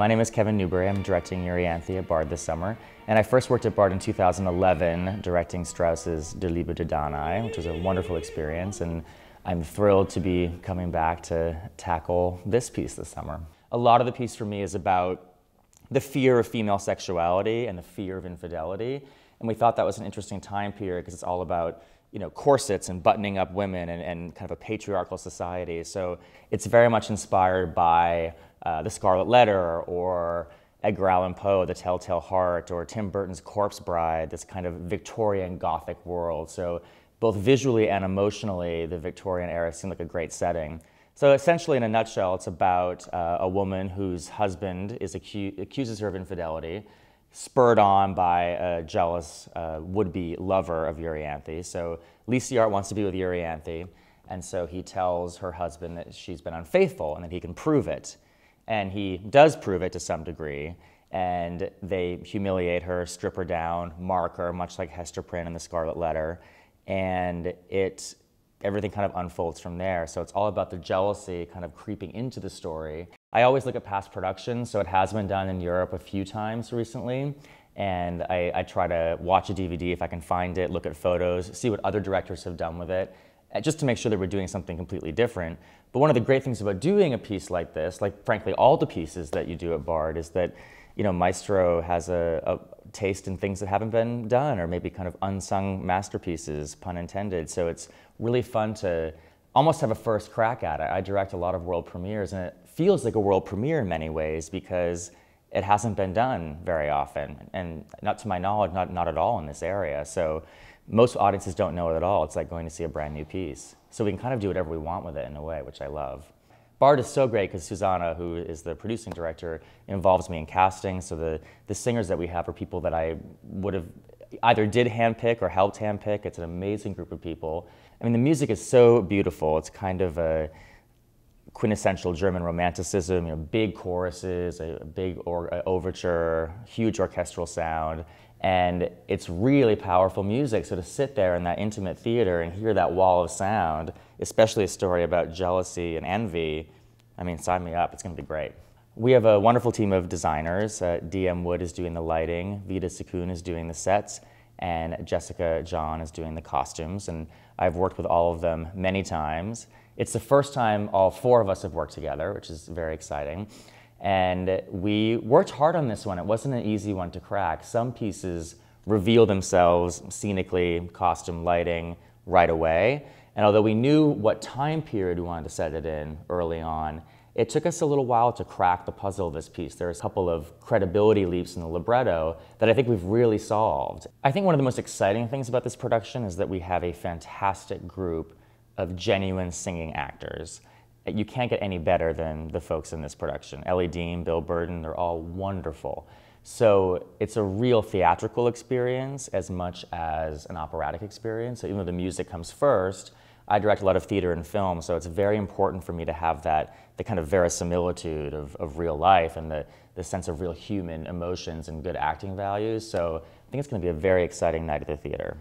My name is Kevin Newbury. I'm directing Euryanthe at Bard this summer. And I first worked at Bard in 2011, directing Strauss's Der Liebe der Danae, which was a wonderful experience. And I'm thrilled to be coming back to tackle this piece this summer. A lot of the piece for me is about the fear of female sexuality and the fear of infidelity. And we thought that was an interesting time period because it's all about corsets and buttoning up women and kind of a patriarchal society. So it's very much inspired by The Scarlet Letter or Edgar Allan Poe, The Telltale Heart, or Tim Burton's Corpse Bride, this kind of Victorian Gothic world. So both visually and emotionally, the Victorian era seemed like a great setting. So essentially, in a nutshell, it's about a woman whose husband accuses her of infidelity, spurred on by a jealous would-be lover of Euryanthe. So Lysiart wants to be with Euryanthe, and so he tells her husband that she's been unfaithful and that he can prove it. And he does prove it to some degree, and they humiliate her, strip her down, mark her, much like Hester Prynne in The Scarlet Letter, and everything kind of unfolds from there. So it's all about the jealousy kind of creeping into the story. I always look at past productions, so it has been done in Europe a few times recently, and I try to watch a DVD if I can find it, look at photos, see what other directors have done with it, just to make sure that we're doing something completely different. But one of the great things about doing a piece like this, like frankly all the pieces that you do at Bard, is that Maestro has a taste in things that haven't been done, or maybe kind of unsung masterpieces, pun intended. So it's really fun to almost have a first crack at it. I direct a lot of world premieres, and it feels like a world premiere in many ways because it hasn't been done very often, and not to my knowledge, not at all in this area. So most audiences don't know it at all. It's like going to see a brand new piece. So we can kind of do whatever we want with it in a way, which I love. Bard is so great because Susanna, who is the producing director, involves me in casting. So the singers that we have are people that I would have either did handpick or helped handpick. It's an amazing group of people. I mean, the music is so beautiful. It's kind of a quintessential German romanticism, big choruses, a big overture, huge orchestral sound. And it's really powerful music. So to sit there in that intimate theater and hear that wall of sound, especially a story about jealousy and envy, I mean, sign me up, it's gonna be great. We have a wonderful team of designers. DM Wood is doing the lighting, Vida Sakun is doing the sets, and Jessica John is doing the costumes. And I've worked with all of them many times. It's the first time all four of us have worked together, which is very exciting. And we worked hard on this one. It wasn't an easy one to crack. Some pieces reveal themselves scenically, costume, lighting, right away. And although we knew what time period we wanted to set it in early on, it took us a little while to crack the puzzle of this piece. There's a couple of credibility leaps in the libretto that I think we've really solved. I think one of the most exciting things about this production is that we have a fantastic group of genuine singing actors. You can't get any better than the folks in this production. Ellie Dean, Bill Burden, they're all wonderful. So it's a real theatrical experience as much as an operatic experience. So even though the music comes first, I direct a lot of theater and film, so it's very important for me to have the kind of verisimilitude of real life and the sense of real human emotions and good acting values. So I think it's going to be a very exciting night at the theater.